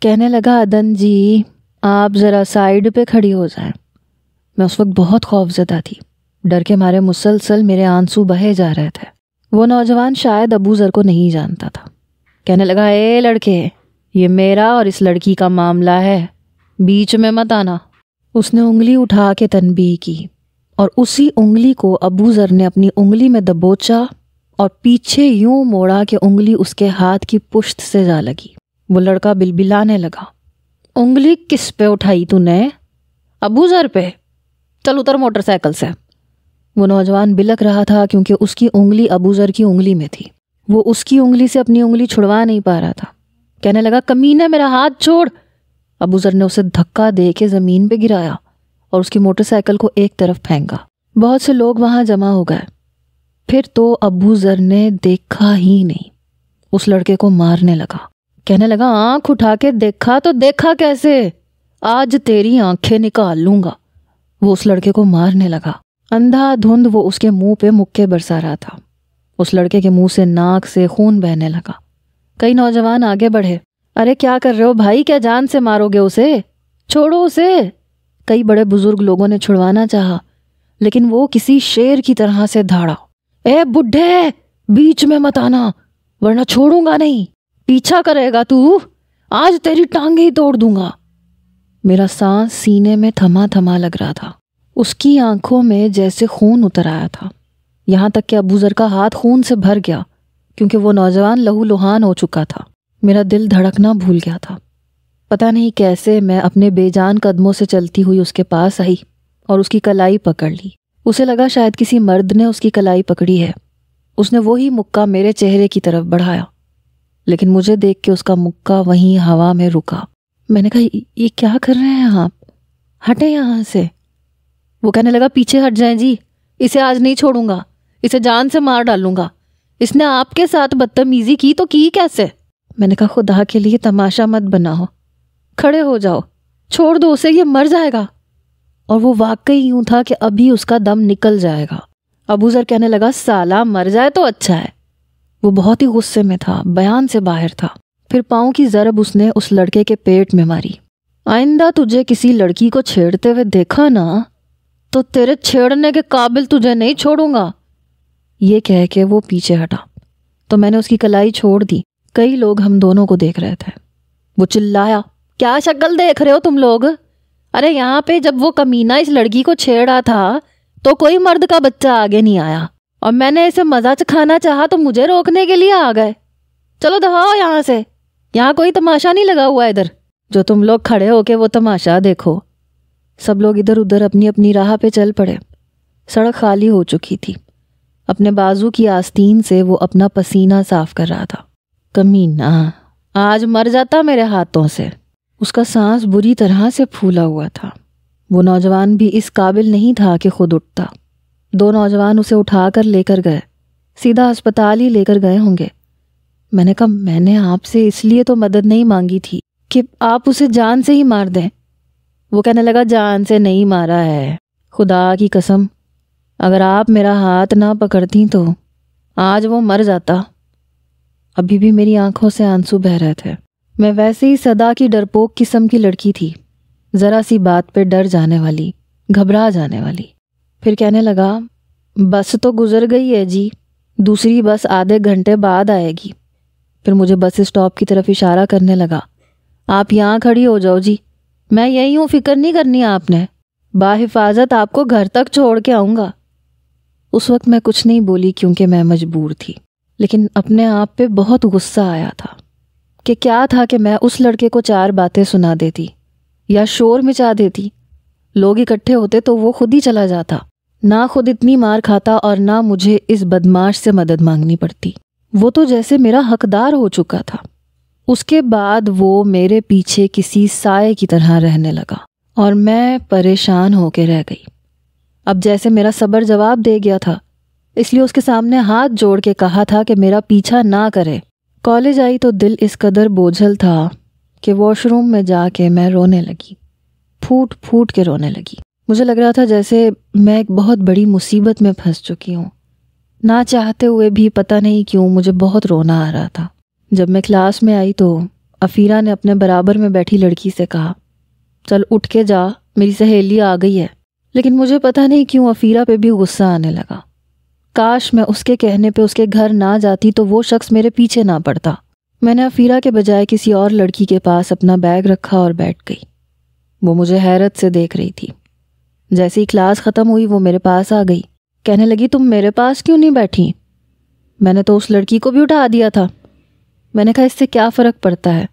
کہنے لگا عدن جی آپ ذرا سائیڈ پہ کھڑی ہو جائیں۔ میں اس وقت بہت خوفزدہ تھی، ڈر کے مارے مسلسل میرے آنسو بہے جا رہے تھے۔ وہ نوجوان شاید ابو ذر کو نہیں جانتا تھا۔ کہنے لگا اے لڑکے، یہ میرا اور اس لڑکی کا معاملہ ہے، بیچ میں مت آنا۔ اس نے انگلی اٹھا کے تنبیہ کی اور اسی انگلی کو ابو ذر نے اپنی انگلی میں دبوچا اور پیچھے یوں موڑا کہ انگلی اس کے ہاتھ کی پشت سے جا لگی۔ وہ لڑکا بلبلانے لگا، انگلی کس پہ اٹھائی تو نے؟ ابو ذر پہ، چل اتر موٹر سائیکل سے۔ وہ نوجوان بلک رہا تھا کیونکہ اس کی انگلی ابو ذر کی انگلی میں تھی۔ وہ اس کی انگلی سے اپنی انگلی چھڑوا نہیں پا رہا تھا۔ کہنے لگا کمینے میرا ہاتھ چھوڑ۔ ابو ذر نے اسے دھکا دے کے زمین پہ گرایا اور اس کی موٹر سائیکل کو ایک طرف پھینکا۔ بہت سے لوگ وہاں جمع ہو گئے۔ پھر تو ابو ذر نے دیکھا ہی نہیں، اس لڑکے کو مارنے لگا۔ کہنے لگا آنکھ اٹھا کے دیکھا تو دیکھا کیسے، آج تیری آنکھیں نکال لوں گا۔ وہ اس لڑکے کو مارنے لگا۔ اندھا دھند وہ اس کے منہ پہ مکے برسا رہا تھا۔ اس لڑکے کے منہ سے ناک سے خون بہنے لگا۔ کئی نوجوان آگے بڑھے، ارے کیا کر رہے ہو بھائی، کیا جان سے مارو گے اسے، چھوڑو اسے۔ کئی بڑے بزرگ لوگوں نے چھڑوانا چاہا لیکن وہ کسی شیر کی طرح سے دھاڑا، اے بڈھے بیچ میں مت آنا ورنہ چھوڑوں گا نہیں، پیچھا کرے گا تو، آج تیری ٹانگیں ہی توڑ دوں گا۔ میرا سانس سینے میں تھما تھما لگ رہا تھا۔ اس کی آنکھوں میں جیسے خون اتر آیا تھا، یہاں تک کہ ابو ذر کا ہاتھ خون سے بھر گیا کیونکہ وہ نوجوان لہو لہان ہو چکا تھا۔ میرا دل دھڑکنا بھول گیا تھا۔ پتہ نہیں کیسے میں اپنے بے جان قدموں سے چلتی ہوئی اس کے پاس آئی اور اس کی کلائی پکڑ لی۔ اسے لگا شاید کسی مرد نے اس کی کلائی پکڑی ہے۔ اس نے وہی مکہ میرے چہرے کی طرف بڑھایا لیکن مجھے دیکھ کے اس کا مکہ وہیں ہوا میں رکا۔ میں نے کہا یہ کیا کر رہے ہیں آپ، ہٹیں یہاں سے۔ وہ کہنے لگا پیچھے ہٹ جائیں جی، اسے آج نہیں چھوڑوں گا، اسے جان سے مار ڈالوں گا، اس نے آپ کے ساتھ بدتمیزی کی تو کی کیسے؟ میں نے کہا خدا کے لیے تماشا مت بناؤ، کھڑے ہو جاؤ، چھوڑ دو اسے، یہ مر جائے گا۔ اور وہ واقعی یوں تھا کہ ابھی اس کا دم نکل جائے گا۔ ابو ذر کہنے لگا سالہ مر جائے تو اچھا ہے۔ وہ بہت ہی غصے میں تھا، بیان سے باہر تھا۔ پھر پاؤں کی ضرب اس نے اس لڑکے کے پیٹ میں ماری۔ آئندہ تجھے کسی لڑکی کو چھیڑتے ہوئے دیکھا نا تو تیرے چھیڑنے کے قابل تجھے نہیں چھوڑوں گا۔ یہ کہہ کے وہ پیچھے ہٹا تو میں نے اس کی کلائی چھوڑ دی۔ کئی لوگ ہم دونوں کو دیکھ رہے تھے۔ وہ چلایا کیا شکل دیکھ رہے ہو تم لوگ؟ ارے یہاں پہ جب وہ کمینہ اس لڑکی کو چھیڑا تھا تو کوئی مرد کا بچہ آگے نہیں آیا اور میں نے اسے مزہ چکھانا چاہا تو مجھے روکنے کے لیے آ گئے۔ چلو دفعہ یہاں سے، یہاں کوئی تماشا نہیں لگا ہوا ادھر جو تم لوگ کھڑے ہو کے وہ تماشا دیکھو۔ سب لوگ ادھر ادھر اپنی اپنی راہ پہ چل پڑے۔ سڑک خالی ہو چکی تھی۔ اپنے بازو کی آستین سے وہ اپنا پسینہ صاف کر رہا تھا۔ کمینہ آج مر جاتا میرے ہاتھوں سے۔ اس کا سانس بری طرح سے پھولا ہوا تھا۔ وہ نوجوان بھی اس قابل نہیں تھا کہ خود اٹھتا۔ دو نوجوان اسے اٹھا کر لے کر گئے، سیدھا ہسپتال ہی لے کر گئے ہوں گے۔ میں نے کہا میں نے آپ سے اس لیے تو مدد نہیں مانگی تھی کہ آپ اسے جان سے ہی مار دیں۔ وہ کہنے لگا جان سے نہیں مارا ہے، خدا کی قسم اگر آپ میرا ہاتھ نہ پکڑتی تو آج وہ مر جاتا۔ ابھی بھی میری آنکھوں سے آنسو بہہ رہے تھے۔ میں ویسے ہی صدا کی ڈرپوک قسم کی لڑکی تھی، ذرا سی بات پہ ڈر جانے والی، گھبرا جانے والی۔ پھر کہنے لگا بس تو گزر گئی ہے جی، دوسری بس آدھے گھنٹے بعد آئے گی۔ پھر مجھے بس اسٹاپ کی طرف اشارہ کرنے لگا، آپ یہاں کھڑی ہو جاؤ جی، میں یہی ہوں، فکر نہیں کرنی آپ نے، باحفاظت آپ کو گھر تک چھوڑ کے آؤں گا۔ اس وقت میں کچھ نہیں بولی کیونکہ میں مجبور تھی، لیکن اپنے آپ پہ بہت غصہ آیا تھا کہ کیا تھا کہ میں اس لڑکے کو 4 باتیں سنا دیتی یا شور مچا دیتی، لوگ اکٹھے ہوتے تو وہ خود ہی چلا جاتا، نہ خود اتنی مار کھاتا اور نہ مجھے اس بدماش سے مدد مانگنی پڑتی۔ وہ تو جیسے میرا حقدار ہو چکا تھا۔ اس کے بعد وہ میرے پیچھے کسی سائے کی طرح رہنے لگا اور میں پریشان ہو کے رہ گئی۔ اب جیسے میرا صبر جواب دے گیا تھا، اس لیے اس کے سامنے ہاتھ جوڑ کے کہا تھا کہ میرا پیچھا نہ کرے۔ کالج آئی تو دل اس قدر بوجھل تھا کہ واش روم میں جا کے میں رونے لگی، پھوٹ پھوٹ کے رونے لگی۔ مجھے لگ رہا تھا جیسے میں ایک بہت بڑی مصیبت میں پھنس چکی ہوں۔ نہ چاہتے ہوئے بھی پتہ نہیں کیوں مجھے بہت رونا آ رہا تھا۔ جب میں کلاس میں آئی تو افیرا نے اپنے برابر میں بیٹھی لڑکی سے کہا، چل اٹھ کے جا، میری سہیلی آ گئی ہے۔ لیکن مجھے پتہ نہیں کیوں افیرا پہ بھی غصہ آنے لگا۔ کاش میں اس کے کہنے پہ اس کے گھر نہ جاتی تو وہ شخص میرے پیچھے نہ پڑتا۔ میں نے افیرا کے بجائے کسی اور لڑکی کے پاس اپنا بیگ رکھا اور بیٹھ گئی۔ وہ مجھے حیرت سے دیکھ رہی تھی۔ جیسے ہی کلاس ختم ہوئی وہ میرے پاس آ گئی، کہنے لگی، تم میرے پاس کیوں نہیں بیٹھی؟ میں نے تو اس لڑکی کو بھی اٹھا دیا تھا۔ میں نے کہا، اس سے کیا فرق پڑتا ہے،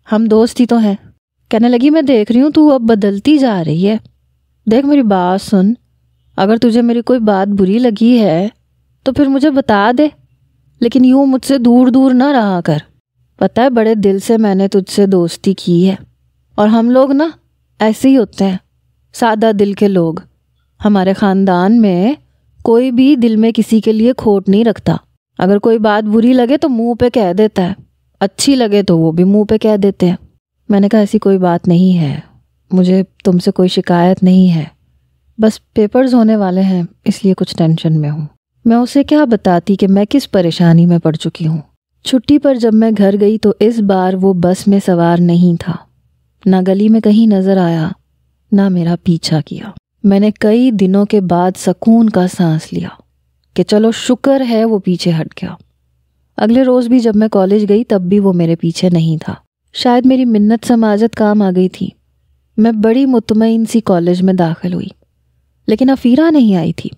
ہم دوست ہی تو ہیں۔ کہنے لگی، میں دیکھ رہی ہوں تو اب بدلتی جا رہی ہے۔ دیکھ میری بات سن، اگر تجھے میری کوئی بات بری لگی ہے تو پھر مجھے بتا دے، لیکن یوں مجھ سے دور دور نہ رہا کر۔ پتہ ہے بڑے دل سے میں نے تجھ سے دوستی کی ہے، اور ہم لوگ نا ایسے ہی ہوتے ہیں، سادہ دل کے لوگ۔ ہمارے خاندان میں کوئی بھی دل میں کسی کے لیے کھوٹ نہیں رکھتا۔ اگر کوئی بات بری لگے تو منہ پہ کہہ دیتا ہے، اچھی لگے تو وہ بھی منہ پہ کہہ دیتے ہیں۔ میں نے کہا، ایسی کوئی بات نہیں ہے، مجھے تم سے کوئی شکایت نہیں ہے، بس پیپرز ہونے والے ہیں اس لیے کچھ ٹینشن میں ہوں۔ میں اسے کیا بتاتی کہ میں کس پریشانی میں پڑ چکی ہوں۔ چھٹی پر جب میں گھر گئی تو اس بار وہ بس میں سوار نہیں تھا، نہ گلی میں کہیں نظر آیا، نہ میرا پیچھا کیا۔ میں نے کئی دنوں کے بعد سکون کا سانس لیا کہ چلو شکر ہے وہ پیچھے ہٹ گیا۔ اگلے روز بھی جب میں کالج گئی تب بھی وہ میرے پیچھے نہیں تھا۔ شاید میری منت سماجت کام آ گئی تھی۔ میں بڑی مطمئن سی کالج میں داخل ہوئی، لیکن افیرا نہیں آئی تھی۔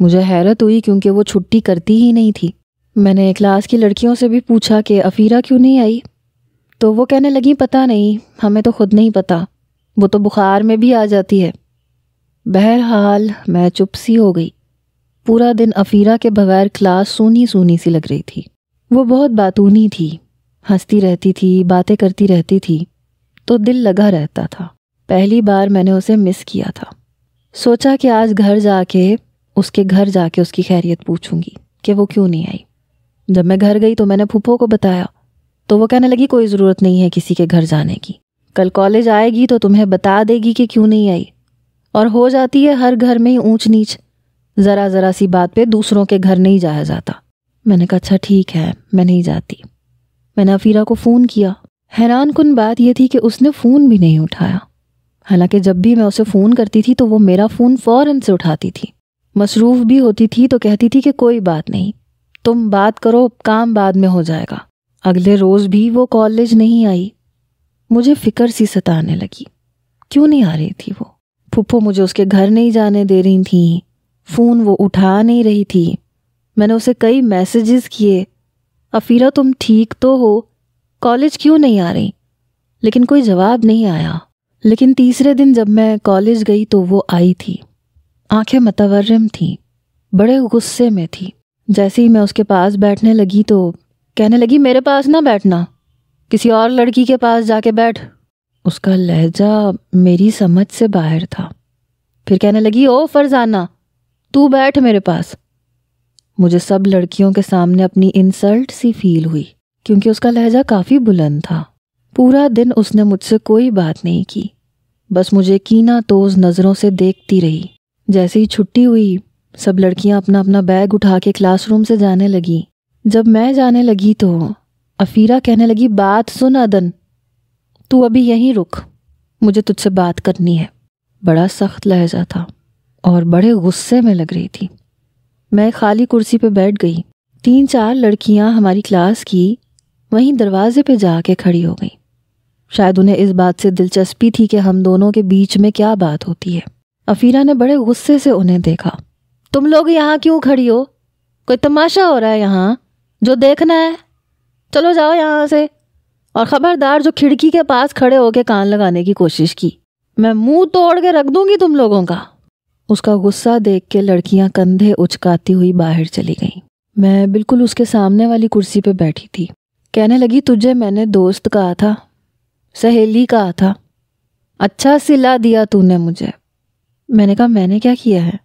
مجھے حیرت ہوئی کیونکہ وہ چھٹی کرتی ہی نہیں تھی۔ میں نے کلاس کی لڑکیوں سے بھی پوچھا کہ افیرا کیوں نہیں آئی، تو وہ کہنے لگی، پتہ نہیں، ہمیں تو خود نہیں پتہ، وہ تو بخار میں بھی آ جاتی ہے۔ بہرحال میں چپ سی ہو گئی۔ پورا دن افیرا کے بغیر کلاس سونی سونی سی لگ رہی تھی۔ وہ بہت باتونی تھی، ہنستی رہتی تھی، باتیں کرتی رہتی تھی، تو دل لگا رہتا تھا۔ پہلی بار میں نے اسے مس کیا تھا۔ سوچا کہ آج گھر جا کے اس کی خیریت پوچھوں گی کہ وہ کیوں نہیں آئی۔ جب میں گھر گئی تو میں نے پھپھو کو بتایا، تو وہ کہنے لگی، کوئی ضرورت نہیں ہے کسی کے گھر جانے کی، کل کالج آئے گی تو تمہیں بتا دے گی کہ کیوں نہیں آئی۔ اور ہو جاتی ہے ہر گھر میں اونچ نیچ، ذرا ذرا سی بات پہ دوسروں کے گھر نہیں جایا جاتا۔ میں نے کہا، اچھا ٹھیک ہے، میں نہیں جاتی۔ میں نے افیرا کو فون کیا۔ حیران کن بات یہ تھی کہ اس نے فون بھی نہیں اٹھایا، حالانکہ جب بھی میں اسے فون کرتی تھی تو وہ میرا فون فوراً سے اٹھاتی تھی۔ مصروف بھی ہوتی تھی تو کہتی تھی کہ کوئی بات نہیں، تم بات کرو، کام بعد میں ہو جائے گا۔ اگلے روز بھی وہ کالج نہیں آئی۔ مجھے فکر سی ستانے لگی، کیوں نہیں آ رہی تھی وہ؟ پھپھو مجھے اس کے گھر نہیں جانے دے رہی تھیں، فون وہ اٹھا نہیں رہی تھی۔ میں نے اسے کئی میسیجز کیے، افیرا تم ٹھیک تو ہو، کالج کیوں نہیں آ رہی؟ لیکن کوئی جواب نہیں آیا۔ لیکن تیسرے دن جب میں کالج گئی تو وہ آئی تھی، آنکھیں متورم تھیں، بڑے غصے میں تھی۔ جیسے ہی میں اس کے پاس بیٹھنے لگی تو کہنے لگی، میرے پاس نہ بیٹھنا، کسی اور لڑکی کے پاس جا کے بیٹھ۔ اس کا لہجہ میری سمجھ سے باہر تھا۔ پھر کہنے لگی، او فرزانہ، تو بیٹھ میرے پاس۔ مجھے سب لڑکیوں کے سامنے اپنی انسلٹ سی فیل ہوئی کیونکہ اس کا لہجہ کافی بلند تھا۔ پورا دن اس نے مجھ سے کوئی بات نہیں کی، بس مجھے کینہ توز نظروں سے دیکھتی رہی۔ جیسے ہی چھٹی ہوئی سب لڑکیاں اپنا اپنا بیگ اٹھا کے کلاس روم سے جانے لگی۔ جب میں جانے لگی تو افیرا کہنے لگی، بات سن عدن، تو ابھی یہیں رک، مجھے تجھ سے بات کرنی ہے۔ بڑا سخت لہجہ تھا اور بڑے غصے میں لگ رہی تھی۔ میں خالی کرسی پہ بیٹھ گئی۔ 3-4 لڑکیاں ہماری کلاس کی وہیں دروازے پہ جا کے کھڑی ہو گئیں۔ شاید انہیں اس بات سے دلچسپی تھی کہ ہم دونوں کے بیچ میں کیا بات ہوتی ہے۔ افیرا نے بڑے غصے سے انہیں دیکھا۔ تم لوگ یہاں کیوں کھڑی ہو؟ کوئی تماشا ہو رہا ہے یہاں جو دیکھنا ہے؟ چلو جاؤ یہاں سے، اور خبردار جو کھڑکی کے پاس کھڑے ہو کے کان لگانے کی کوشش کی، میں منہ توڑ کے رکھ دوں گی تم لوگوں کا۔ اس کا غصہ دیکھ کے لڑکیاں کندھے اچکاتی ہوئی باہر چلی گئیں۔ میں بالکل اس کے سامنے والی کرسی پہ بیٹھی تھی۔ کہنے لگی، تجھے میں نے دوست کہا تھا، سہیلی کہا تھا، اچھا سلا دیا تو نے مجھے۔ میں نے کہا، میں نے کیا کیا ہے؟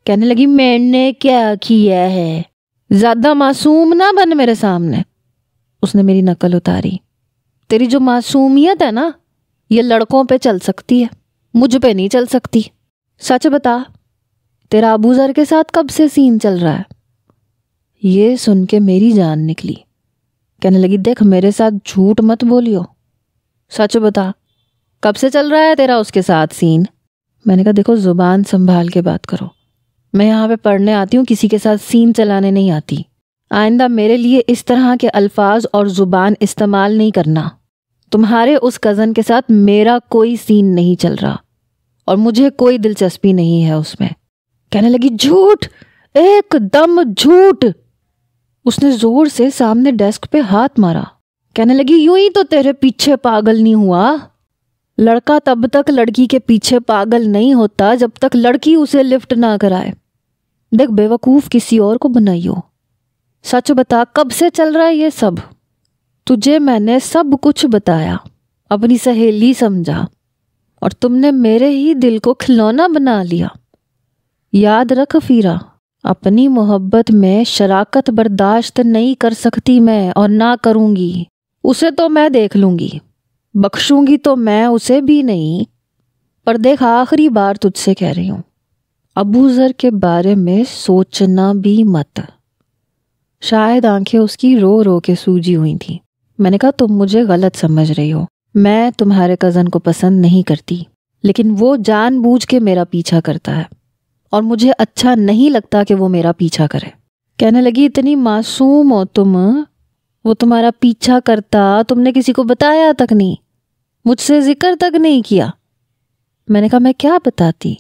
کہنے لگی، میں نے کیا کیا ہے؟ زیادہ معصوم نہ بن میرے سامنے۔ اس نے میری نقل اتاری۔ تیری جو معصومیت ہے نا، یہ لڑکوں پہ چل سکتی ہے، مجھ پہ نہیں چل سکتی۔ سچ بتا، تیرا ابو ذر کے ساتھ کب سے سین چل رہا ہے؟ یہ سن کے میری جان نکلی۔ کہنے لگی دیکھ میرے ساتھ جھوٹ مت بولیو، سچ بتا کب سے چل رہا ہے تیرا اس کے ساتھ سین؟ میں نے کہا دیکھو زبان سنبھال کے بات کرو، میں یہاں پہ پڑھنے آتی ہوں، کسی کے ساتھ سین چلانے نہیں آتی۔ آئندہ میرے لیے اس طرح کے الفاظ اور زبان استعمال نہیں کرنا۔ تمہارے اس کزن کے ساتھ میرا کوئی سین نہیں چل رہا اور مجھے کوئی دلچسپی نہیں ہے اس میں۔ کہنے لگی جھوٹ، ایک دم جھوٹ۔ اس نے زور سے سامنے ڈیسک پہ ہاتھ مارا، کہنے لگی یوں ہی تو تیرے پیچھے پاگل نہیں ہوا۔ لڑکا تب تک لڑکی کے پیچھے پاگل نہیں ہوتا جب تک لڑکی اسے لفٹ نہ کرائے۔ دیکھ بے وقوف کسی اور کو بنائیو، سچ بتا کب سے چل رہا ہے یہ سب؟ تجھے میں نے سب کچھ بتایا، اپنی سہیلی سمجھا، اور تم نے میرے ہی دل کو کھلونا بنا لیا۔ یاد رکھ فیرا، اپنی محبت میں شراکت برداشت نہیں کر سکتی میں اور نہ کروں گی۔ اسے تو میں دیکھ لوں گی، بخشوں گی تو میں اسے بھی نہیں۔ پر دیکھ آخری بار تجھ سے کہہ رہی ہوں، ابو ذر کے بارے میں سوچنا بھی مت۔ شاید آنکھیں اس کی رو رو کے سوجی ہوئی تھیں۔ میں نے کہا تم مجھے غلط سمجھ رہی ہو، میں تمہارے کزن کو پسند نہیں کرتی، لیکن وہ جان بوجھ کے میرا پیچھا کرتا ہے اور مجھے اچھا نہیں لگتا کہ وہ میرا پیچھا کرے۔ کہنے لگی اتنی معصوم ہو تم، وہ تمہارا پیچھا کرتا، تم نے کسی کو بتایا تک نہیں، مجھ سے ذکر تک نہیں کیا۔ میں نے کہا میں کیا بتاتی،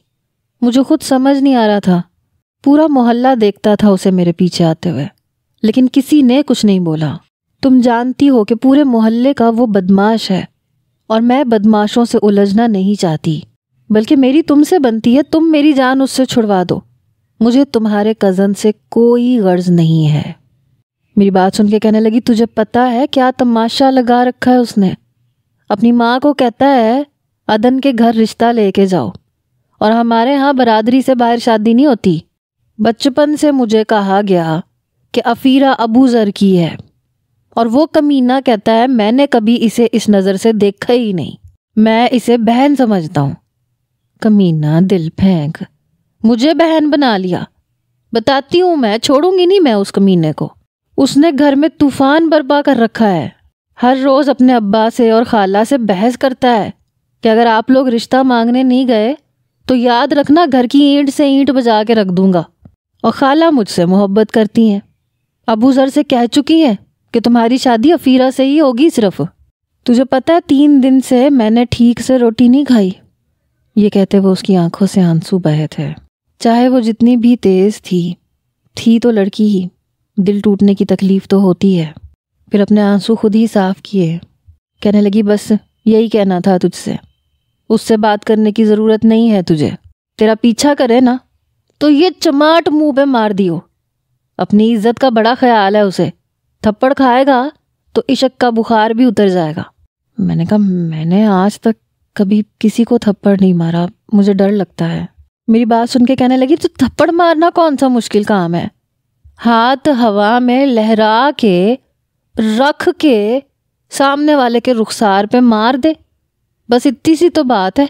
مجھے خود سمجھ نہیں آ رہا تھا، پورا محلہ دیکھتا تھا اسے میرے پیچھے آتے ہوئے، لیکن کسی نے کچھ نہیں بولا۔ تم جانتی ہو کہ پورے محلے کا وہ بدماش ہے اور میں بدماشوں سے الجھنا نہیں چاہتی، بلکہ میری تم سے بنتی ہے، تم میری جان اس سے چھڑوا دو، مجھے تمہارے کزن سے کوئی غرض نہیں ہے۔ میری بات سن کے کہنے لگی تجھے پتا ہے کیا تماشا لگا رکھا ہے اس نے؟ اپنی ماں کو کہتا ہے عدن کے گھر رشتہ لے کے جاؤ، اور ہمارے ہاں برادری سے باہر شادی نہیں ہوتی۔ بچپن سے مجھے کہا گیا کہ افیرہ ابو ذر کی ہے، اور وہ کمینہ کہتا ہے میں نے کبھی اسے اس نظر سے دیکھا ہی نہیں، میں اسے بہن سمجھتا ہوں۔ کمینہ، دل پھینک، مجھے بہن بنا لیا۔ بتاتی ہوں میں چھوڑوں گی نہیں میں اس کمینے کو۔ اس نے گھر میں طوفان برپا کر رکھا ہے، ہر روز اپنے ابا سے اور خالہ سے بحث کرتا ہے کہ اگر آپ لوگ رشتہ مانگنے نہیں گئے تو یاد رکھنا گھر کی اینٹ سے اینٹ بجا کے رکھ دوں گا۔ اور خالہ مجھ سے محبت کرتی ہیں، ابو ذر سے کہہ چکی ہیں کہ تمہاری شادی افیرہ سے ہی ہوگی صرف۔ تجھے پتہ ہے 3 دن سے میں نے ٹھیک سے روٹی نہیں کھائی۔ یہ کہتے وہ اس کی آنکھوں سے آنسو بہے تھے۔ چاہے وہ جتنی بھی تیز تھی تو لڑکی ہی، دل ٹوٹنے کی تکلیف تو ہوتی ہے۔ پھر اپنے آنسو خود ہی صاف کیے، کہنے لگی بس یہی کہنا تھا تجھ سے، اس سے بات کرنے کی ضرورت نہیں ہے تجھے، تیرا پیچھا کرے نا تو یہ چماٹ منہ پہ مار دیو۔ اپنی عزت کا بڑا خیال ہے اسے، تھپڑ کھائے گا تو عشق کا بخار بھی اتر جائے گا۔ میں نے کہا میں نے آج تک کبھی کسی کو تھپڑ نہیں مارا، مجھے ڈر لگتا ہے۔ میری بات سن کے کہنے لگی تو تھپڑ مارنا کون سا مشکل کام ہے؟ ہاتھ ہوا میں لہرا کے رکھ کے سامنے والے کے رخسار پہ مار دے، بس اتنی سی تو بات ہے۔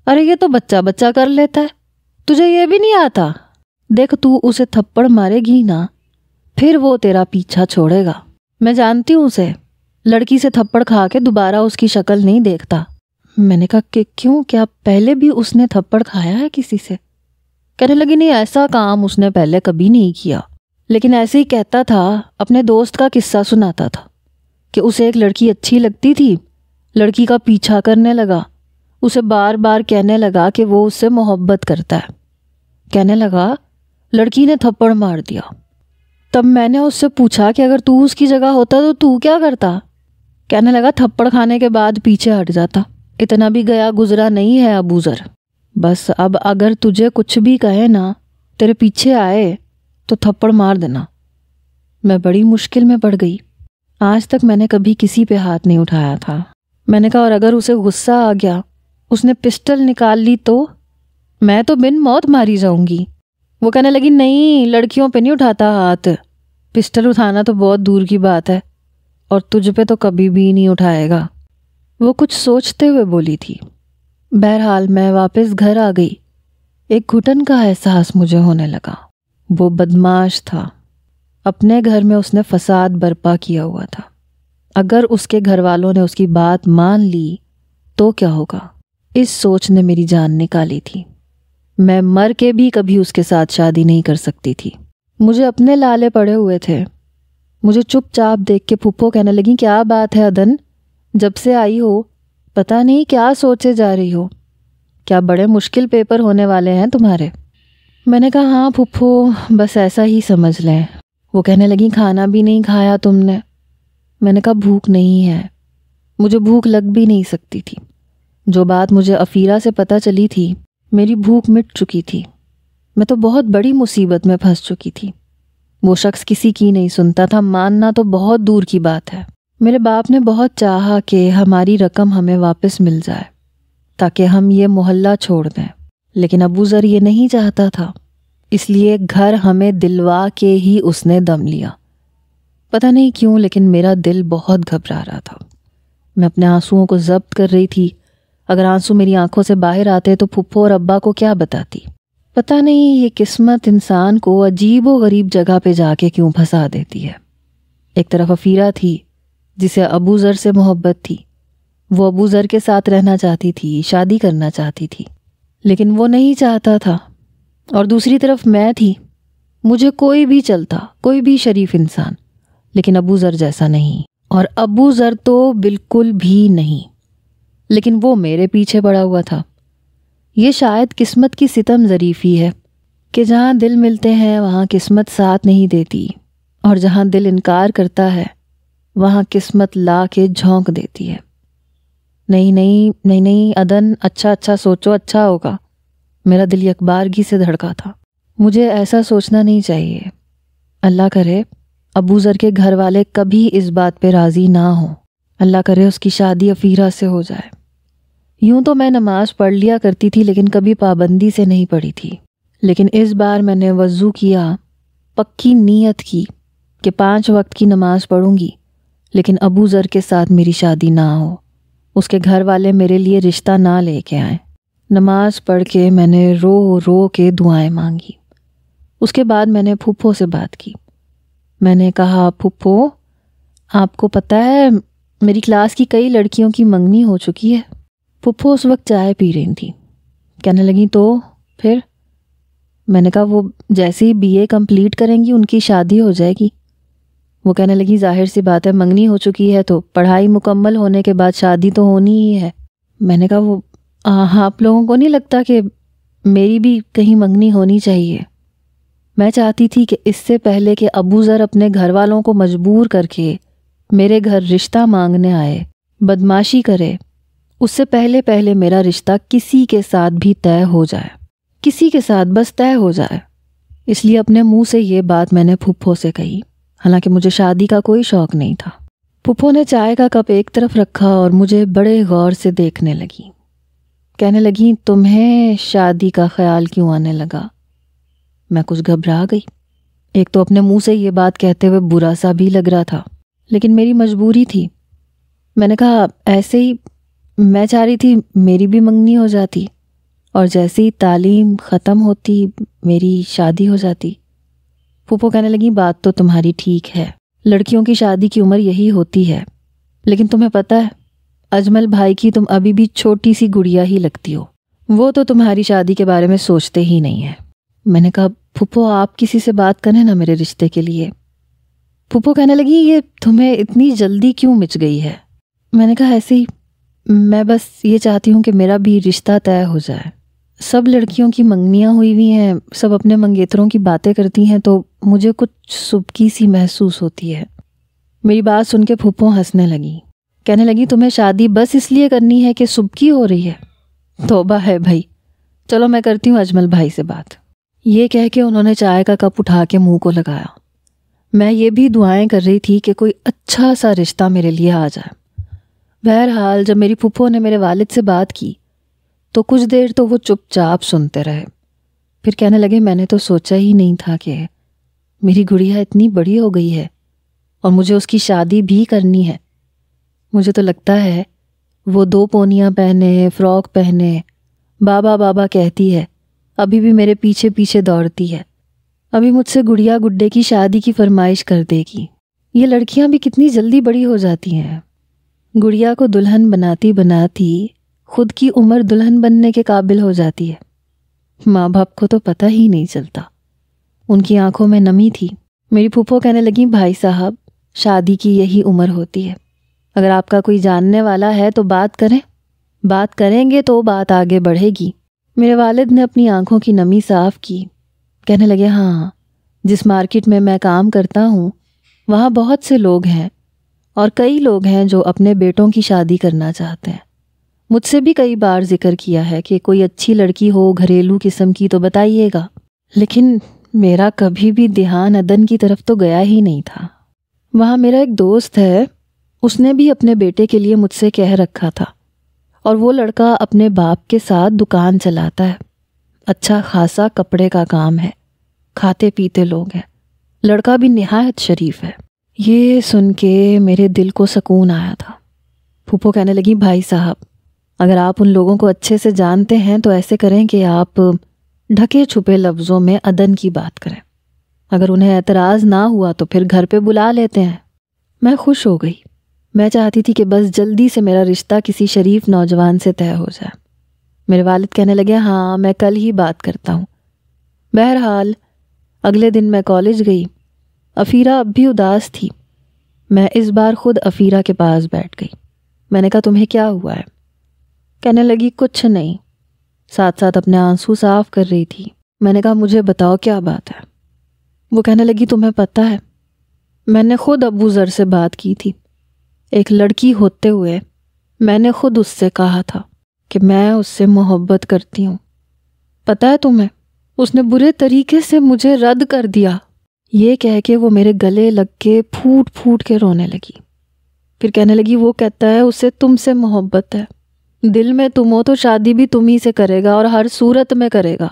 ارے یہ تو بچہ بچہ کر لیتا ہے، تجھے یہ بھی نہیں آتا؟ دیکھ تو اسے تھپڑ مارے گی نا، پھر وہ تیرا پیچھا چھوڑے گا۔ میں جانتی ہوں اسے، لڑکی سے تھپڑ کھا کے دوبارہ اس کی شکل نہیں دیکھتا۔ میں نے کہا کہ کیوں، کیا پہلے بھی اس نے تھپڑ کھایا ہے کسی سے؟ کہنے لگی نہیں، ایسا کام اس نے پہلے کبھی نہیں کیا، لیکن ایسے ہی کہتا تھا، اپنے دوست کا قصہ سناتا تھا کہ اسے ایک لڑکی اچھی لگتی تھی، لڑکی کا پیچھا کرنے لگا، اسے بار بار کہنے لگا کہ وہ اس سے محبت کرتا ہے، کہنے لگا لڑکی نے تھپڑ مار دیا۔ تب میں نے اس سے پوچھا کہ اگر تو اس کی جگہ ہوتا تو کیا کرتا؟ کہنے لگا تھپڑ کھانے کے بعد پیچھے ہٹ جاتا، اتنا بھی گیا گزرا نہیں ہے ابو ذر، بس اب اگر تجھے کچھ بھی کہے نا، تیرے پیچھے آئے تو تھپڑ مار دینا۔ میں بڑی مشکل میں پڑ گئی، آج تک میں نے کبھی کسی پہ ہاتھ نہیں اٹھایا تھا۔ میں نے کہا اور اگر اسے غصہ آ گیا، اس نے پسٹل نکال لی تو میں تو بن موت ماری جاؤں گی۔ وہ کہنے لگی نہیں، لڑکیوں پہ نہیں اٹھاتا ہاتھ، پسٹل اٹھانا تو بہت دور کی بات ہے، اور تجھ پہ تو کبھی بھی نہیں اٹھائے گا۔ وہ کچھ سوچتے ہوئے بولی تھی۔ بہرحال میں واپس گھر آ گئی، ایک گھٹن کا احساس مجھے ہونے لگا۔ وہ بدماش تھا، اپنے گھر میں اس نے فساد برپا کیا ہوا تھا، اگر اس کے گھر والوں نے اس کی بات مان لی تو کیا ہوگا؟ اس سوچ نے میری جان نکالی تھی۔ میں مر کے بھی کبھی اس کے ساتھ شادی نہیں کر سکتی تھی۔ مجھے اپنے لالے پڑے ہوئے تھے۔ مجھے چپ چاپ دیکھ کے پھپھو کہنے لگیں، کیا بات ہے عدن، جب سے آئی ہو پتہ نہیں کیا سوچے جا رہی ہو، کیا بڑے مشکل پیپر ہونے والے ہیں تمہارے؟ میں نے کہا ہاں پھپھو، بس ایسا ہی سمجھ لیں۔ وہ کہنے لگیں، کھانا بھی نہیں کھایا تم نے؟ میں نے کہا بھوک نہیں ہے، مجھے بھوک لگ بھی نہیں سکتی تھی۔ جو بات مجھے افیرہ سے پتہ چلی تھی، میری بھوک مٹ چکی تھی۔ میں تو بہت بڑی مصیبت میں پھنس چکی تھی۔ وہ شخص کسی کی نہیں سنتا تھا، ماننا تو بہت دور کی بات ہے۔ میرے باپ نے بہت چاہا کہ ہماری رقم ہمیں واپس مل جائے تاکہ ہم یہ محلہ چھوڑ دیں، لیکن ابو ذر یہ نہیں چاہتا تھا، اس لیے گھر ہمیں دلوا کے ہی اس نے دم لیا۔ پتہ نہیں کیوں لیکن میرا دل بہت گھبرا رہا تھا۔ میں اپنے آنسوؤں کو ضبط کر رہی تھی۔ اگر آنسو میری آنکھوں سے باہر آتے تو پھپھو اور ابا کو کیا بتاتی؟ پتہ نہیں یہ قسمت انسان کو عجیب و غریب جگہ پہ جا کے کیوں پھنسا دیتی ہے۔ ایک طرف افیرہ تھی جسے ابو ذر سے محبت تھی، وہ ابو ذر کے ساتھ رہنا چاہتی تھی، شادی کرنا چاہتی تھی، لیکن وہ نہیں چاہتا تھا۔ اور دوسری طرف میں تھی، مجھے کوئی بھی چلتا، کوئی بھی شریف انسان، لیکن ابو ذر جیسا نہیں، اور ابو ذر تو بالکل بھی نہیں، لیکن وہ میرے پیچھے پڑا ہوا تھا۔ یہ شاید قسمت کی ستم ظریفی ہے کہ جہاں دل ملتے ہیں وہاں قسمت ساتھ نہیں دیتی، اور جہاں دل انکار کرتا ہے وہاں قسمت لا کے جھونک دیتی ہے۔ نہیں عدن، اچھا سوچو، اچھا ہوگا۔ میرا دل یکبارگی سے دھڑکا تھا۔ مجھے ایسا سوچنا نہیں چاہیے۔ اللہ کرے ابو ذر کے گھر والے کبھی اس بات پہ راضی نہ ہوں۔ اللہ کرے اس کی شادی افیرہ سے ہو جائے۔ یوں تو میں نماز پڑھ لیا کرتی تھی لیکن کبھی پابندی سے نہیں پڑھی تھی، لیکن اس بار میں نے وضو کیا، پکی نیت کی کہ 5 وقت کی نماز پڑھوں گی، لیکن ابو ذر کے ساتھ میری شادی نہ ہو، اس کے گھر والے میرے لیے رشتہ نہ لے کے آئیں۔ نماز پڑھ کے میں نے رو رو کے دعائیں مانگی۔ اس کے بعد میں نے پھپھو سے بات کی۔ میں نے کہا، پھپھو آپ کو پتہ ہے میری کلاس کی کئی لڑکیوں کی منگنی ہو چکی ہے۔ پھپھو اس وقت چائے پی رہی تھی، کہنے لگیں تو پھر؟ میں نے کہا وہ جیسے ہی BA کمپلیٹ کریں گی ان کی شادی ہو جائے گی۔ وہ کہنے لگی ظاہر سی بات ہے، منگنی ہو چکی ہے تو پڑھائی مکمل ہونے کے بعد شادی تو ہونی ہی ہے۔ میں نے کہا وہ آپ لوگوں کو نہیں لگتا کہ میری بھی کہیں منگنی ہونی چاہیے؟ میں چاہتی تھی کہ اس سے پہلے کہ ابو ذر اپنے گھر والوں کو مجبور کر کے میرے گھر رشتہ مانگنے آئے، بدماشی کرے، اس سے پہلے میرا رشتہ کسی کے ساتھ بھی طے ہو جائے، کسی کے ساتھ بس طے ہو جائے۔ اس لیے اپنے منہ سے یہ بات میں نے پھپھو سے کہی، حالانکہ مجھے شادی کا کوئی شوق نہیں تھا۔ پھپھو نے چائے کا کپ ایک طرف رکھا اور مجھے بڑے غور سے دیکھنے لگی۔ کہنے لگیں تمہیں شادی کا خیال کیوں آنے لگا؟ میں کچھ گھبرا گئی۔ ایک تو اپنے منہ سے یہ بات کہتے ہوئے برا سا بھی لگ رہا تھا، لیکن میری مجبوری تھی۔ میں نے کہا ایسے ہی میں چاہ رہی تھی میری بھی منگنی ہو جاتی، اور جیسے ہی تعلیم ختم ہوتی میری شادی ہو جاتی۔ پھپھو کہنے لگیں بات تو تمہاری ٹھیک ہے، لڑکیوں کی شادی کی عمر یہی ہوتی ہے، لیکن تمہیں پتہ ہے اجمل بھائی کی تم ابھی بھی چھوٹی سی گڑیا ہی لگتی ہو، وہ تو تمہاری شادی کے بارے میں سوچتے ہی نہیں ہیں۔ میں نے کہا پھپھو آپ کسی سے بات کریں نا میرے رشتے کے لیے۔ پھپھو کہنے لگی یہ تمہیں اتنی جلدی کیوں مچ گئی ہے؟ میں نے کہا ایسے ہی، میں بس یہ چاہتی ہوں کہ میرا بھی رشتہ طے ہو جائے۔ سب لڑکیوں کی منگنیاں ہوئی ہیں، سب اپنے منگیتروں کی باتیں کرتی ہیں، تو مجھے کچھ سبکی سی محسوس ہوتی ہے۔ میری بات سن کے پھپھو ہنسنے لگی، کہنے لگی تمہیں شادی بس اس لیے کرنی ہے کہ سبکی ہو رہی ہے؟ توبہ ہے بھائی، چلو میں کرتی ہوں اجمل بھائی سے بات۔ یہ کہہ کے انہوں نے چائے کا کپ اٹھا کے منہ کو لگایا۔ میں یہ بھی دعائیں کر رہی تھی کہ کوئی اچھا سا رشتہ میرے لیے آ جائے۔ بہرحال جب میری پھپھو نے میرے والد سے بات کی تو کچھ دیر تو وہ چپ چاپ سنتے رہے، پھر کہنے لگے میں نے تو سوچا ہی نہیں تھا کہ میری گڑیا اتنی بڑی ہو گئی ہے اور مجھے اس کی شادی بھی کرنی ہے۔ مجھے تو لگتا ہے وہ 2 پونیاں پہنے، فراک پہنے، بابا بابا کہتی ہے، ابھی بھی میرے پیچھے پیچھے دوڑتی ہے، ابھی مجھ سے گڑیا گڈے کی شادی کی فرمائش کر دے گی۔ یہ لڑکیاں بھی کتنی جلدی بڑی ہو جاتی ہیں۔ گڑیا کو دلہن بناتی بناتی خود کی عمر دلہن بننے کے قابل ہو جاتی ہے۔ ماں باپ کو تو پتہ ہی نہیں چلتا۔ ان کی آنکھوں میں نمی تھی۔ میری پھوپھو کہنے لگی بھائی صاحب شادی کی یہی عمر ہوتی ہے، اگر آپ کا کوئی جاننے والا ہے تو بات کریں، بات کریں گے تو بات آگے بڑھے گی۔ میرے والد نے اپنی آنکھوں کی نمی صاف کی، کہنے لگے ہاں، جس مارکیٹ میں کام کرتا ہوں وہاں بہت سے لوگ ہیں، اور کئی لوگ ہیں جو اپنے بیٹوں کی شادی کرنا چاہتے ہیں۔ مجھ سے بھی کئی بار ذکر کیا ہے کہ کوئی اچھی لڑکی ہو گھریلو قسم کی تو بتائیے گا، لیکن میرا کبھی بھی دھیان عدن کی طرف تو گیا ہی نہیں تھا۔ وہاں میرا ایک دوست ہے، اس نے بھی اپنے بیٹے کے لیے مجھ سے کہہ رکھا تھا، اور وہ لڑکا اپنے باپ کے ساتھ دکان چلاتا ہے، اچھا خاصا کپڑے کا کام ہے، کھاتے پیتے لوگ ہیں، لڑکا بھی نہایت شریف ہے۔ یہ سن کے میرے دل کو سکون آیا تھا۔ پھوپھو کہنے لگی بھائی صاحب اگر آپ ان لوگوں کو اچھے سے جانتے ہیں تو ایسے کریں کہ آپ ڈھکے چھپے لفظوں میں عدن کی بات کریں، اگر انہیں اعتراض نہ ہوا تو پھر گھر پہ بلا لیتے ہیں۔ میں خوش ہو گئی، میں چاہتی تھی کہ بس جلدی سے میرا رشتہ کسی شریف نوجوان سے طے ہو جائے۔ میرے والد کہنے لگے ہاں میں کل ہی بات کرتا ہوں۔ بہرحال اگلے دن میں کالج گئی۔ افیرہ اب بھی اداس تھی۔ میں اس بار خود افیرہ کے پاس بیٹھ گئی۔ میں نے کہا تمہیں کیا ہوا ہے؟ کہنے لگی کچھ نہیں، ساتھ ساتھ اپنے آنسو صاف کر رہی تھی۔ میں نے کہا مجھے بتاؤ کیا بات ہے؟ وہ کہنے لگی تمہیں پتہ ہے میں نے خود ابو ذر سے بات کی تھی، ایک لڑکی ہوتے ہوئے میں نے خود اس سے کہا تھا کہ میں اس سے محبت کرتی ہوں۔ پتہ ہے تمہیں اس نے برے طریقے سے مجھے رد کر دیا۔ یہ کہہ کے وہ میرے گلے لگ کے پھوٹ پھوٹ کے رونے لگی۔ پھر کہنے لگی وہ کہتا ہے اسے تم سے محبت ہے، دل میں تم ہو تو شادی بھی تم ہی سے کرے گا اور ہر صورت میں کرے گا۔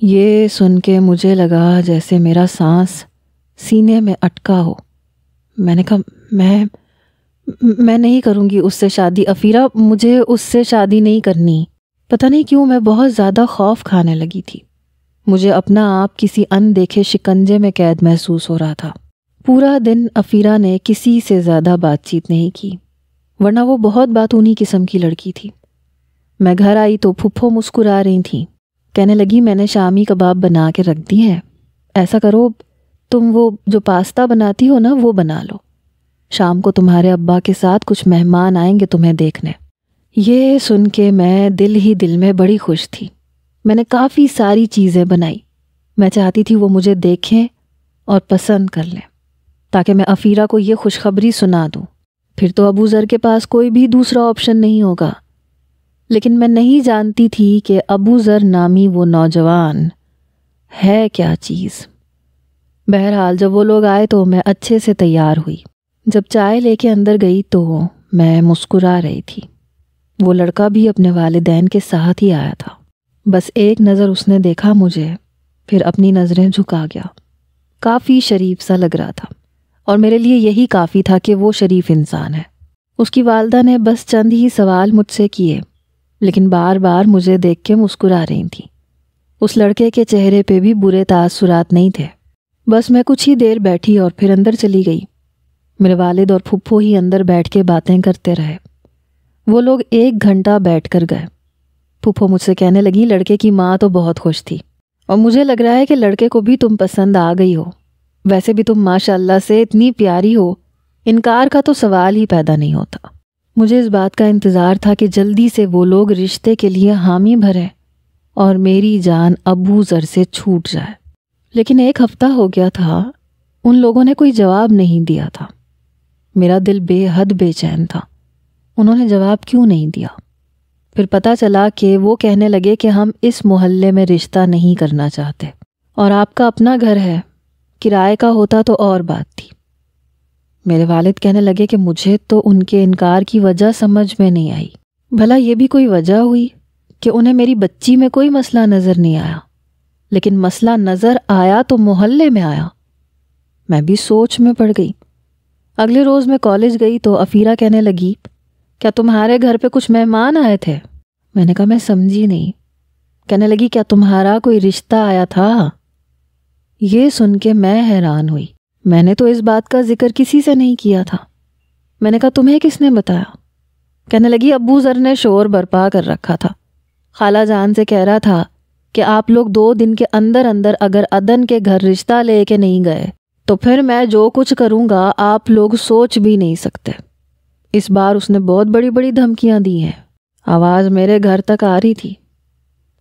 یہ سن کے مجھے لگا جیسے میرا سانس سینے میں اٹکا ہو۔ میں نے کہا میں نہیں کروں گی اس سے شادی افیرہ، مجھے اس سے شادی نہیں کرنی۔ پتہ نہیں کیوں میں بہت زیادہ خوف کھانے لگی تھی۔ مجھے اپنا آپ کسی اندیکھے شکنجے میں قید محسوس ہو رہا تھا۔ پورا دن افیرہ نے کسی سے زیادہ بات چیت نہیں کی، ورنہ وہ بہت باتونی قسم کی لڑکی تھی۔ میں گھر آئی تو پھپھو مسکرا رہی تھیں، کہنے لگی میں نے شامی کباب بنا کے رکھ دی ہیں، ایسا کرو تم وہ جو پاستا بناتی ہو نا وہ بنا لو، شام کو تمہارے ابا کے ساتھ کچھ مہمان آئیں گے تمہیں دیکھنے۔ یہ سن کے میں دل ہی دل میں بڑی خوش تھی۔ میں نے کافی ساری چیزیں بنائی، میں چاہتی تھی وہ مجھے دیکھیں اور پسند کر لیں تاکہ میں افیرہ کو یہ خوشخبری سنا دوں، پھر تو ابو ذر کے پاس کوئی بھی دوسرا آپشن نہیں ہوگا۔ لیکن میں نہیں جانتی تھی کہ ابو ذر نامی وہ نوجوان ہے کیا چیز۔ بہرحال جب وہ لوگ آئے تو میں اچھے سے تیار ہوئی۔ جب چائے لے کے اندر گئی تو میں مسکرا رہی تھی۔ وہ لڑکا بھی اپنے والدین کے ساتھ ہی آیا تھا، بس ایک نظر اس نے دیکھا مجھے، پھر اپنی نظریں جھکا گیا۔ کافی شریف سا لگ رہا تھا، اور میرے لیے یہی کافی تھا کہ وہ شریف انسان ہے۔ اس کی والدہ نے بس چند ہی سوال مجھ سے کیے، لیکن بار بار مجھے دیکھ کے مسکرا رہی تھیں۔ اس لڑکے کے چہرے پہ بھی برے تاثرات نہیں تھے۔ بس میں کچھ ہی دیر بیٹھی اور پھر اندر چلی گئی۔ میرے والد اور پھپھو ہی اندر بیٹھ کے باتیں کرتے رہے۔ وہ لوگ 1 گھنٹہ بیٹھ کر گئے۔ پھپھو مجھ سے کہنے لگی لڑکے کی ماں تو بہت خوش تھی، اور مجھے لگ رہا ہے کہ لڑکے کو بھی تم پسند آ گئی ہو، ویسے بھی تم ماشاءاللہ سے اتنی پیاری ہو، انکار کا تو سوال ہی پیدا نہیں ہوتا۔ مجھے اس بات کا انتظار تھا کہ جلدی سے وہ لوگ رشتے کے لیے حامی بھریں اور میری جان ابو ذر سے چھوٹ جائے، لیکن 1 ہفتہ ہو گیا تھا، ان لوگوں نے کوئی جواب نہیں دیا تھا۔ میرا دل بے حد بے چین تھا، انہوں نے جواب کیوں نہیں دیا؟ پھر پتہ چلا کہ وہ کہنے لگے کہ ہم اس محلے میں رشتہ نہیں کرنا چاہتے، اور آپ کا اپنا گھر ہے، کرائے کا ہوتا تو اور بات تھی۔ میرے والد کہنے لگے کہ مجھے تو ان کے انکار کی وجہ سمجھ میں نہیں آئی۔ بھلا یہ بھی کوئی وجہ ہوئی کہ انہیں میری بچی میں کوئی مسئلہ نظر نہیں آیا، لیکن مسئلہ نظر آیا تو محلے میں آیا۔ میں بھی سوچ میں پڑ گئی۔ اگلے روز میں کالج گئی تو افیرہ کہنے لگی کیا تمہارے گھر پہ کچھ مہمان آئے تھے؟ میں نے کہا میں سمجھی نہیں۔ کہنے لگی کیا تمہارا کوئی رشتہ آیا تھا؟ یہ سن کے میں حیران ہوئی۔ میں نے تو اس بات کا ذکر کسی سے نہیں کیا تھا۔ میں نے کہا تمہیں کس نے بتایا؟ کہنے لگی ابو ذر نے شور برپا کر رکھا تھا، خالہ جان سے کہہ رہا تھا کہ آپ لوگ 2 دن کے اندر اندر اگر عدن کے گھر رشتہ لے کے نہیں گئے تو پھر میں جو کچھ کروں گا آپ لوگ سوچ بھی نہیں سکتے۔ اس بار اس نے بہت بڑی بڑی دھمکیاں دی ہیں، آواز میرے گھر تک آ رہی تھی۔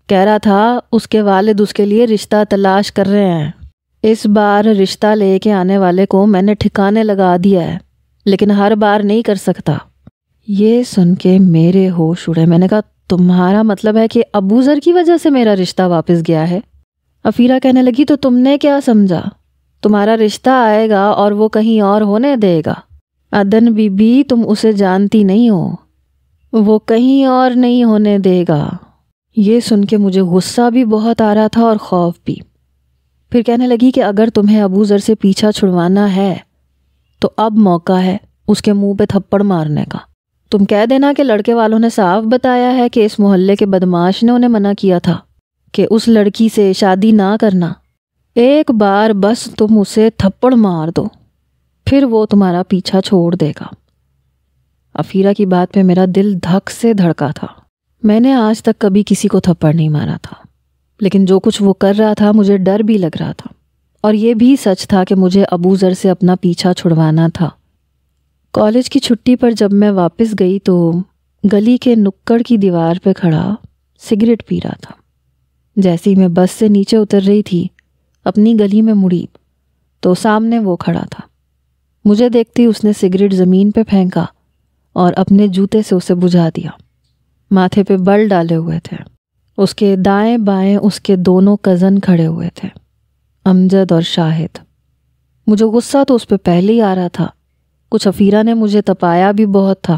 کہہ رہا تھا اس کے والد اس کے لیے رشتہ تلاش کر رہے ہیں، اس بار رشتہ لے کے آنے والے کو میں نے ٹھکانے لگا دیا ہے، لیکن ہر بار نہیں کر سکتا۔ یہ سن کے میرے ہوش اڑے۔ میں نے کہا تمہارا مطلب ہے کہ ابو ذر کی وجہ سے میرا رشتہ واپس گیا ہے؟ عفیرہ کہنے لگی تو تم نے کیا سمجھا؟ تمہارا رشتہ آئے گا اور وہ کہیں اور ہونے دے گا۔ عدن بی بی تم اسے جانتی نہیں ہو، وہ کہیں اور نہیں ہونے دے گا۔ یہ سن کے مجھے غصہ بھی بہت آ رہا تھا اور خوف بھی۔ پھر کہنے لگی کہ اگر تمہیں ابو ذر سے پیچھا چھڑوانا ہے تو اب موقع ہے اس کے منہ پہ تھپڑ مارنے کا۔ تم کہہ دینا کہ لڑکے والوں نے صاف بتایا ہے کہ اس محلے کے بدماش نے انہیں منع کیا تھا کہ اس لڑکی سے شادی نہ کرنا۔ ایک بار بس تم اسے تھپڑ مار دو، پھر وہ تمہارا پیچھا چھوڑ دے گا۔ عفیرہ کی بات پہ میرا دل دھک سے دھڑکا تھا۔ میں نے آج تک کبھی کسی کو تھپڑ نہیں مارا تھا، لیکن جو کچھ وہ کر رہا تھا مجھے ڈر بھی لگ رہا تھا، اور یہ بھی سچ تھا کہ مجھے ابو ذر سے اپنا پیچھا چھڑوانا تھا۔ کالج کی چھٹی پر جب میں واپس گئی تو گلی کے نکڑ کی دیوار پہ کھڑا سگریٹ پی رہا تھا۔ جیسے ہی میں بس سے نیچے اتر رہی تھی، اپنی گلی میں مڑی تو سامنے وہ کھڑا تھا۔ مجھے دیکھتی اس نے سگریٹ زمین پہ پھینکا اور اپنے جوتے سے اسے بجھا دیا۔ ماتھے پہ بل ڈالے ہوئے تھے۔ اس کے دائیں بائیں اس کے دونوں کزن کھڑے ہوئے تھے، امجد اور شاہد۔ مجھے غصہ تو اس پہ پہلے ہی آ رہا تھا، کچھ عفیرہ نے مجھے تپایا بھی بہت تھا۔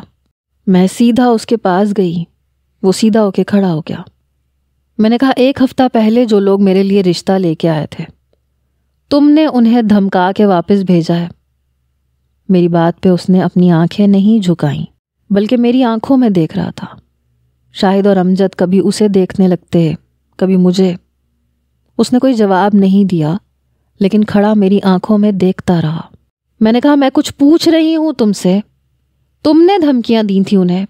میں سیدھا اس کے پاس گئی، وہ سیدھا ہو کے کھڑا ہو گیا۔ میں نے کہا 1 ہفتہ پہلے جو لوگ میرے لیے رشتہ لے کے آئے تھے تم نے انہیں دھمکا کے واپس بھیجا ہے۔ میری بات پہ اس نے اپنی آنکھیں نہیں جھکائیں بلکہ میری آنکھوں میں دیکھ رہا تھا۔ شاہد اور امجد کبھی اسے دیکھنے لگتے، کبھی مجھے۔ اس نے کوئی جواب نہیں دیا لیکن کھڑا میری آنکھوں میں دیکھتا رہا۔ میں نے کہا میں کچھ پوچھ رہی ہوں تم سے، تم نے دھمکیاں دی تھیں انہیں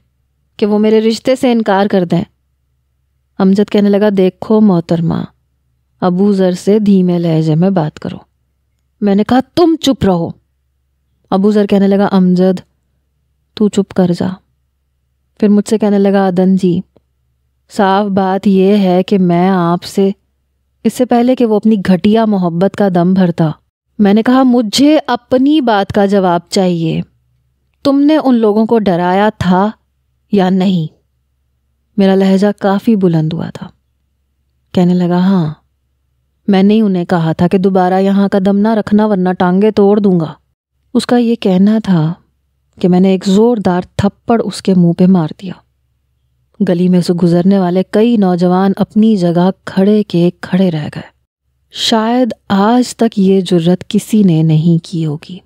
کہ وہ میرے رشتے سے انکار کر دیں۔ امجد کہنے لگا دیکھو محترمہ، ابو ذر سے دھیمے لہجے میں بات کرو۔ میں نے کہا تم چپ رہو۔ ابو ذر کہنے لگا امجد تو چپ کر جا۔ پھر مجھ سے کہنے لگا عدن جی، صاف بات یہ ہے کہ میں آپ سے اس سے پہلے کہ وہ اپنی گھٹیا محبت کا دم بھرتا، میں نے کہا مجھے اپنی بات کا جواب چاہیے، تم نے ان لوگوں کو ڈرایا تھا یا نہیں؟ میرا لہجہ کافی بلند ہوا تھا۔ کہنے لگا ہاں، میں نے انہیں کہا تھا کہ دوبارہ یہاں قدم نہ رکھنا ورنہ ٹانگیں توڑ دوں گا۔ اس کا یہ کہنا تھا کہ میں نے ایک زوردار تھپڑ اس کے منہ پہ مار دیا۔ گلی میں سے گزرنے والے کئی نوجوان اپنی جگہ کھڑے کے کھڑے رہ گئے۔ شاید آج تک یہ جرت کسی نے نہیں کی ہوگی۔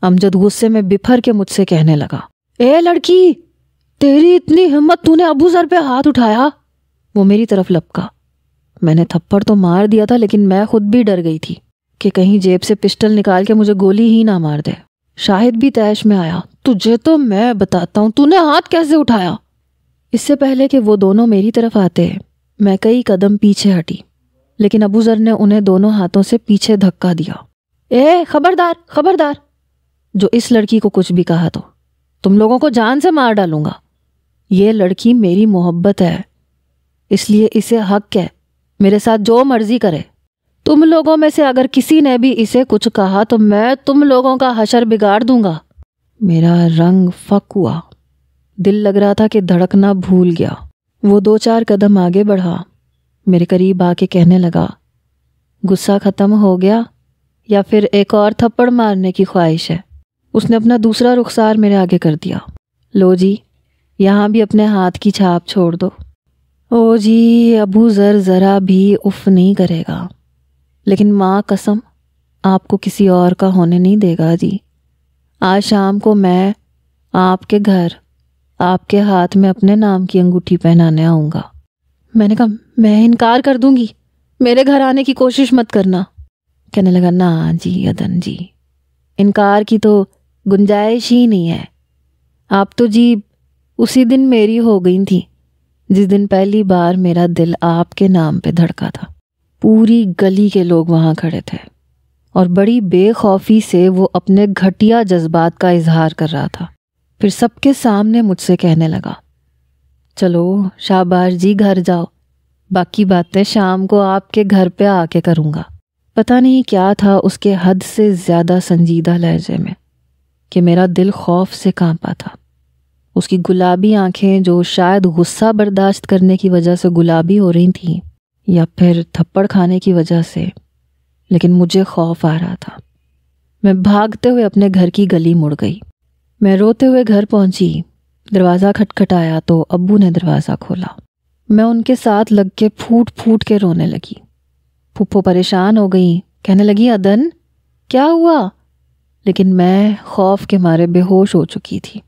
امجد غصے میں بپھر کے مجھ سے کہنے لگا اے لڑکی، تیری اتنی ہمت، تو نے ابو ذر پہ ہاتھ اٹھایا؟ وہ میری طرف لپکا۔ میں نے تھپڑ تو مار دیا تھا لیکن میں خود بھی ڈر گئی تھی کہ کہیں جیب سے پسٹل نکال کے مجھے گولی ہی نہ مار دے۔ شاہد بھی تیش میں آیا، تجھے تو میں بتاتا ہوں، تو نے ہاتھ کیسے اٹھایا؟ اس سے پہلے کہ وہ دونوں میری طرف آتے میں کئی قدم پیچھے ہٹی، لیکن ابو ذر نے انہیں دونوں ہاتھوں سے پیچھے دھکا دیا۔ اے خبردار خبردار، جو اس لڑکی کو کچھ بھی کہا تو تم لوگوں کو جان سے مار ڈالوں گا۔ یہ لڑکی میری محبت ہے، اس لیے اسے حق ہے میرے ساتھ جو مرضی کرے۔ تم لوگوں میں سے اگر کسی نے بھی اسے کچھ کہا تو میں تم لوگوں کا حشر بگاڑ دوں گا۔ میرا رنگ فک ہوا، دل لگ رہا تھا کہ دھڑکنا بھول گیا۔ وہ 2-4 قدم آگے بڑھا، میرے قریب آ کے کہنے لگا غصہ ختم ہو گیا یا پھر ایک اور تھپڑ مارنے کی خواہش ہے؟ اس نے اپنا دوسرا رخسار میرے آگے کر دیا۔ لو جی، یہاں بھی اپنے ہاتھ کی چھاپ چھوڑ دو۔ او جی، ابو ذر ذرا بھی اف نہیں کرے گا، لیکن ماں قسم آپ کو کسی اور کا ہونے نہیں دے گا جی۔ آج شام کو میں آپ کے گھر آپ کے ہاتھ میں اپنے نام کی انگوٹھی پہنانے آؤں گا۔ میں نے کہا میں انکار کر دوں گی، میرے گھر آنے کی کوشش مت کرنا۔ کہنے لگا نا جی عدن جی، انکار کی تو گنجائش ہی نہیں ہے. آپ تو جی اسی دن میری ہو گئی تھی جس دن پہلی بار میرا دل آپ کے نام پہ دھڑکا تھا. پوری گلی کے لوگ وہاں کھڑے تھے اور بڑی بے خوفی سے وہ اپنے گھٹیا جذبات کا اظہار کر رہا تھا. پھر سب کے سامنے مجھ سے کہنے لگا، چلو شاباش جی گھر جاؤ، باقی باتیں شام کو آپ کے گھر پہ آ کے کروں گا. پتہ نہیں کیا تھا اس کے حد سے زیادہ سنجیدہ لہجے میں کہ میرا دل خوف سے کانپا تھا. اس کی گلابی آنکھیں جو شاید غصہ برداشت کرنے کی وجہ سے گلابی ہو رہی تھیں یا پھر تھپڑ کھانے کی وجہ سے، لیکن مجھے خوف آ رہا تھا. میں بھاگتے ہوئے اپنے گھر کی گلی مڑ گئی. میں روتے ہوئے گھر پہنچی. دروازہ کھٹکھٹایا تو ابو نے دروازہ کھولا. میں ان کے ساتھ لگ کے پھوٹ پھوٹ کے رونے لگی. پھپھو پریشان ہو گئی، کہنے لگی عدن کیا ہوا؟ لیکن میں خوف کے مارے بے ہوش ہو چکی تھی.